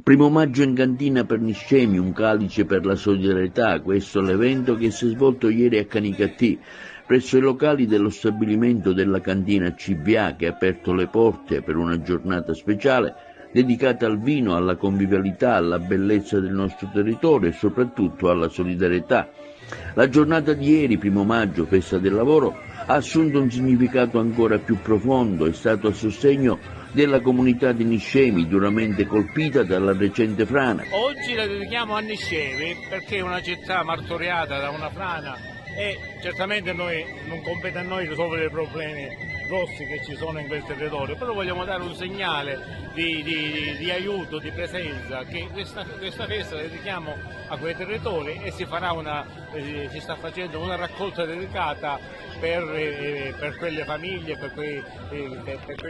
Primo maggio in cantina per Niscemi, un calice per la solidarietà, questo è l'evento che si è svolto ieri a Canicattì, presso i locali dello stabilimento della cantina CBA, che ha aperto le porte per una giornata speciale dedicata al vino, alla convivialità, alla bellezza del nostro territorio e soprattutto alla solidarietà. La giornata di ieri, primo maggio, festa del lavoro, ha assunto un significato ancora più profondo, è stato a sostegno della comunità di Niscemi, duramente colpita dalla recente frana. Oggi la dedichiamo a Niscemi perché è una città martoriata da una frana e certamente non compete a noi risolvere i problemi grossi che ci sono in quel territorio, però vogliamo dare un segnale di aiuto, di presenza, che questa festa la dedichiamo a quei territori e si sta facendo una raccolta dedicata per quelle famiglie, per quei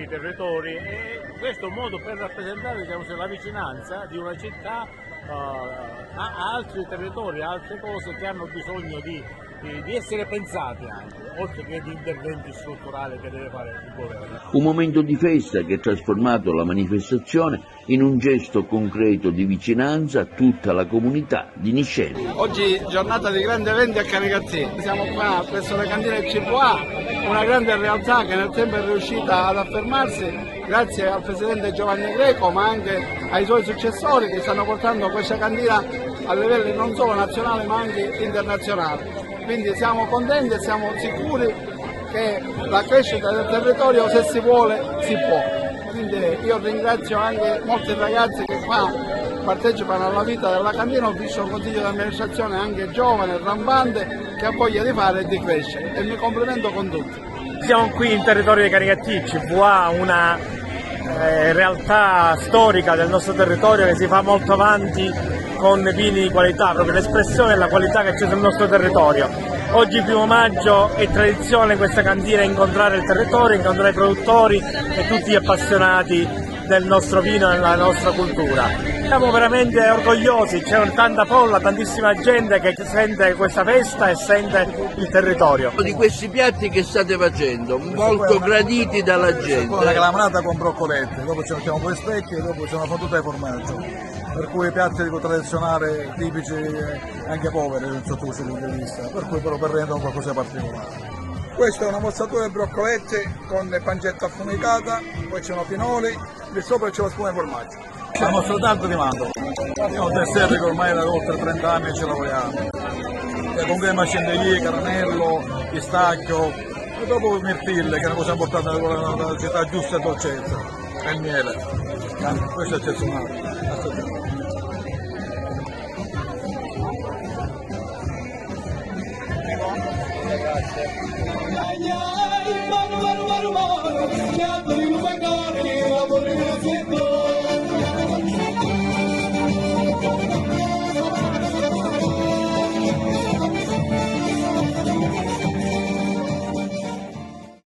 territori, e questo è un modo per rappresentare, diciamo, la vicinanza di una città a altri territori, a altre cose che hanno bisogno di essere pensate anche, oltre che di interventi strutturali che deve fare il governo. Un momento di festa che ha trasformato la manifestazione in un gesto concreto di vicinanza a tutta la comunità di Niscemi. Oggi giornata di grandi eventi a Canicattì, siamo qua presso le cantine CBA, una grande realtà che nel tempo è riuscita ad affermarsi grazie al presidente Giovanni Greco, ma anche ai suoi successori che stanno portando questa cantina a livelli non solo nazionali ma anche internazionali. Quindi siamo contenti e siamo sicuri che la crescita del territorio, se si vuole, si può. Quindi io ringrazio anche molti ragazzi che qua partecipano alla vita della cantina, ho visto un consiglio di amministrazione anche giovane, rampante, che ha voglia di fare e di crescere, e mi complimento con tutti. Siamo qui in territorio di Canicattì, CBA, una realtà storica del nostro territorio che si fa molto avanti con vini di qualità, proprio l'espressione della qualità che c'è sul nostro territorio. Oggi primo maggio è tradizione questa cantina incontrare il territorio, incontrare i produttori e tutti gli appassionati del nostro vino e della nostra cultura. Siamo veramente orgogliosi, c'è tanta folla, tantissima gente che sente questa festa e sente il territorio. Di questi piatti che state facendo, molto graditi dalla gente. Una calamanata con broccoletti, dopo ci mettiamo poi specchi e dopo c'è una fondata di formaggio. Per cui piatti tradizionali, tipici, anche poveri sotto questo punto di vista, per cui però per rendere qualcosa di particolare. Questa è una mozzatura di broccoletti con pancetta affumicata, poi c'è pinoli, di sopra c'è la spuma di formaggio. Siamo soltanto di mandorla, è un dessert che ormai da oltre 30 anni ce lavoriamo, con crema chantilly, caramelo, pistacchio e dopo mirtille, che è una cosa importante nella città, giusta e dolcezza, e il miele, questo è eccezionale. Grazie.